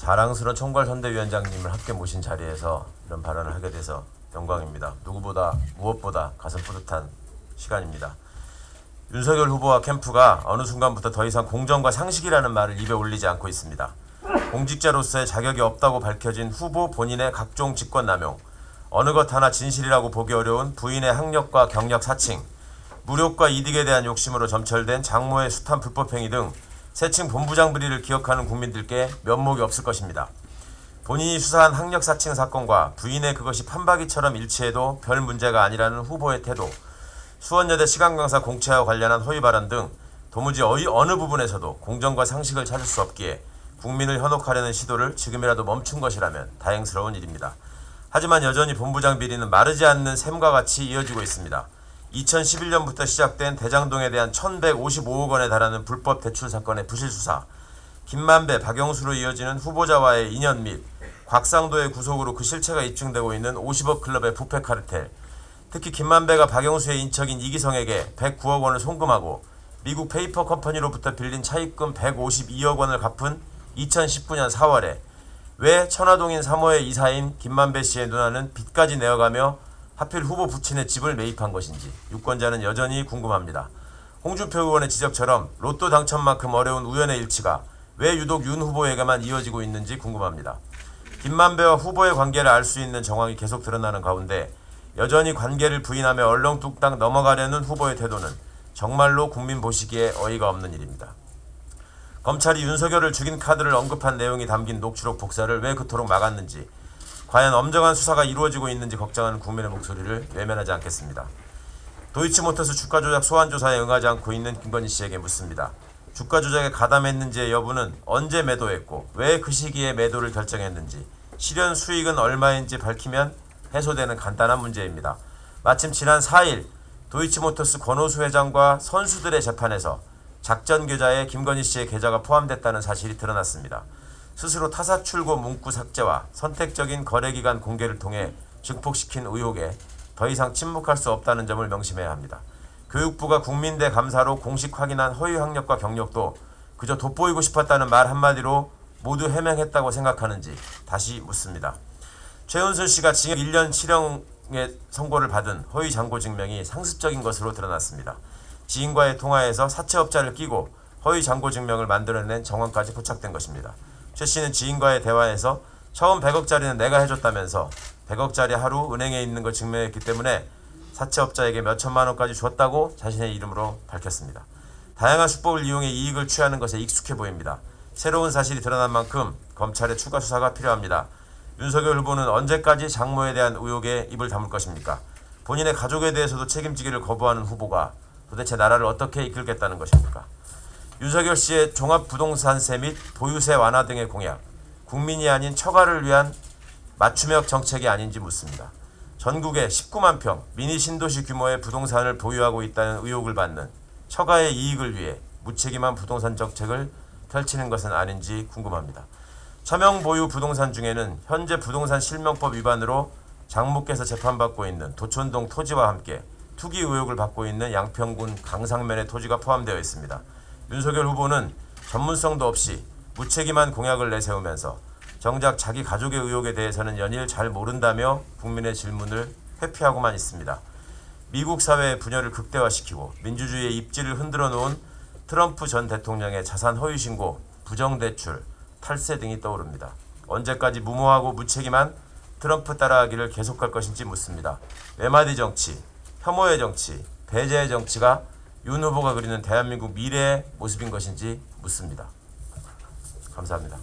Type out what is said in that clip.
자랑스러운 총괄선대위원장님을 함께 모신 자리에서 이런 발언을 하게 돼서 영광입니다. 누구보다 무엇보다 가슴 뿌듯한 시간입니다. 윤석열 후보와 캠프가 어느 순간부터 더 이상 공정과 상식이라는 말을 입에 올리지 않고 있습니다. 공직자로서의 자격이 없다고 밝혀진 후보 본인의 각종 직권남용, 어느 것 하나 진실이라고 보기 어려운 부인의 학력과 경력 사칭, 무력과 이득에 대한 욕심으로 점철된 장모의 숱한 불법행위 등 세칭 본부장 비리를 기억하는 국민들께 면목이 없을 것입니다. 본인이 수사한 학력 사칭 사건과 부인의 그것이 판박이처럼 일치해도 별 문제가 아니라는 후보의 태도, 수원여대 시간강사 공채와 관련한 허위 발언 등 도무지 어느 부분에서도 공정과 상식을 찾을 수 없기에 국민을 현혹하려는 시도를 지금이라도 멈춘 것이라면 다행스러운 일입니다. 하지만 여전히 본부장 비리는 마르지 않는 샘과 같이 이어지고 있습니다. 2011년부터 시작된 대장동에 대한 1,155억 원에 달하는 불법 대출 사건의 부실 수사, 김만배, 박영수로 이어지는 후보자와의 인연 및 곽상도의 구속으로 그 실체가 입증되고 있는 50억 클럽의 부패 카르텔, 특히 김만배가 박영수의 인척인 이기성에게 109억 원을 송금하고 미국 페이퍼 컴퍼니로부터 빌린 차입금 152억 원을 갚은 2019년 4월에 왜 천화동인 3호의 이사인 김만배 씨의 누나는 빚까지 내어가며 하필 후보 부친의 집을 매입한 것인지 유권자는 여전히 궁금합니다. 홍준표 의원의 지적처럼 로또 당첨만큼 어려운 우연의 일치가 왜 유독 윤 후보에게만 이어지고 있는지 궁금합니다. 김만배와 후보의 관계를 알 수 있는 정황이 계속 드러나는 가운데 여전히 관계를 부인하며 얼렁뚱땅 넘어가려는 후보의 태도는 정말로 국민 보시기에 어이가 없는 일입니다. 검찰이 윤석열을 죽인 카드를 언급한 내용이 담긴 녹취록 복사를 왜 그토록 막았는지, 과연 엄정한 수사가 이루어지고 있는지 걱정하는 국민의 목소리를 외면하지 않겠습니다. 도이치모터스 주가 조작 소환 조사에 응하지 않고 있는 김건희 씨에게 묻습니다. 주가 조작에 가담했는지의 여부는 언제 매도했고 왜 그 시기에 매도를 결정했는지, 실현 수익은 얼마인지 밝히면 해소되는 간단한 문제입니다. 마침 지난 4일 도이치모터스 권오수 회장과 선수들의 재판에서 작전 계좌에 김건희 씨의 계좌가 포함됐다는 사실이 드러났습니다. 스스로 타사 출고 문구 삭제와 선택적인 거래기간 공개를 통해 증폭시킨 의혹에 더 이상 침묵할 수 없다는 점을 명심해야 합니다. 교육부가 국민대 감사로 공식 확인한 허위 학력과 경력도 그저 돋보이고 싶었다는 말 한마디로 모두 해명했다고 생각하는지 다시 묻습니다. 최은순 씨가 징역 1년 7형의 선고를 받은 허위 잔고 증명이 상습적인 것으로 드러났습니다. 지인과의 통화에서 사채업자를 끼고 허위 잔고 증명을 만들어낸 정황까지 포착된 것입니다. 최 씨는 지인과의 대화에서 처음 100억짜리는 내가 해줬다면서 100억짜리 하루 은행에 있는 걸 증명했기 때문에 사채업자에게 몇 천만 원까지 줬다고 자신의 이름으로 밝혔습니다. 다양한 수법을 이용해 이익을 취하는 것에 익숙해 보입니다. 새로운 사실이 드러난 만큼 검찰의 추가 수사가 필요합니다. 윤석열 후보는 언제까지 장모에 대한 의혹에 입을 다물 것입니까? 본인의 가족에 대해서도 책임지기를 거부하는 후보가 도대체 나라를 어떻게 이끌겠다는 것입니까? 윤석열 씨의 종합부동산세 및 보유세 완화 등의 공약, 국민이 아닌 처가를 위한 맞춤형 정책이 아닌지 묻습니다. 전국에 19만 평 미니 신도시 규모의 부동산을 보유하고 있다는 의혹을 받는 처가의 이익을 위해 무책임한 부동산 정책을 펼치는 것은 아닌지 궁금합니다. 차명 보유 부동산 중에는 현재 부동산 실명법 위반으로 장모께서 재판받고 있는 도촌동 토지와 함께 투기 의혹을 받고 있는 양평군 강상면의 토지가 포함되어 있습니다. 윤석열 후보는 전문성도 없이 무책임한 공약을 내세우면서 정작 자기 가족의 의혹에 대해서는 연일 잘 모른다며 국민의 질문을 회피하고만 있습니다. 미국 사회의 분열을 극대화시키고 민주주의의 입지를 흔들어 놓은 트럼프 전 대통령의 자산 허위 신고, 부정대출, 탈세 등이 떠오릅니다. 언제까지 무모하고 무책임한 트럼프 따라하기를 계속할 것인지 묻습니다. 외마디 정치, 혐오의 정치, 배제의 정치가 윤 후보가 그리는 대한민국 미래의 모습인 것인지 묻습니다. 감사합니다.